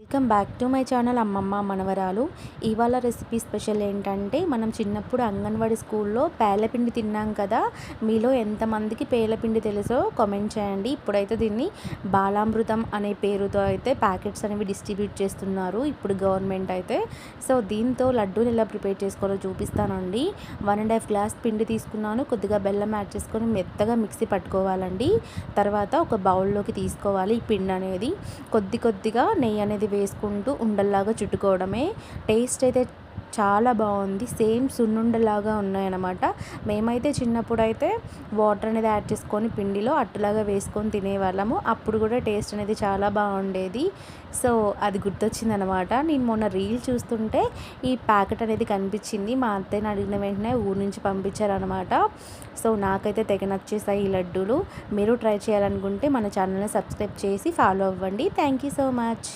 Welcome back to my channel అమ్మమ్మ మనవరాలు. ఇవాళ రెసిపీ స్పెషల్ ఏంటంటే, మనం చిన్నప్పుడు అంగన్వాడీ స్కూల్లో పేలపిండి తిన్నాం కదా. మీలో ఎంతమందికి పేలపిండి తెలుసో కామెంట్ చేయండి. ఇప్పుడైతే దీన్ని బాలామృతం అనే పేరుతో అయితే ప్యాకెట్స్ అనేవి డిస్ట్రిబ్యూట్ చేస్తున్నారు ఇప్పుడు గవర్నమెంట్ అయితే. సో దీంతో లడ్డూని ఎలా ప్రిపేర్ చేసుకోవాలో చూపిస్తానండి. 1.5 గ్లాస్ పిండి తీసుకున్నాను. కొద్దిగా బెల్లం యాడ్ చేసుకొని మెత్తగా మిక్సీ పట్టుకోవాలండి. తర్వాత ఒక బౌల్లోకి తీసుకోవాలి ఈ పిండి అనేది. కొద్దిగా నెయ్యి అనేది వేసుకుంటూ ఉండల్లాగా చుట్టుకోవడమే. టేస్ట్ అయితే చాలా బాగుంది. సేమ్ సున్నుండలాగా ఉన్నాయన్నమాట. మేమైతే చిన్నప్పుడు అయితే వాటర్ అనేది యాడ్ చేసుకొని పిండిలో అట్టులాగా వేసుకొని తినేవాళ్ళము. అప్పుడు కూడా టేస్ట్ అనేది చాలా బాగుండేది. సో అది గుర్తొచ్చిందనమాట. నేను మొన్న రీల్ చూస్తుంటే ఈ ప్యాకెట్ అనేది కనిపించింది. మా అత్తయ్యని అడిగిన వెంటనే ఊరి నుంచి పంపించారనమాట. సో నాకైతే తెగ నచ్చేసాయి ఈ లడ్డూలు. మీరు ట్రై చేయాలనుకుంటే మన ఛానల్ని సబ్స్క్రైబ్ చేసి ఫాలో అవ్వండి. Thank you so much.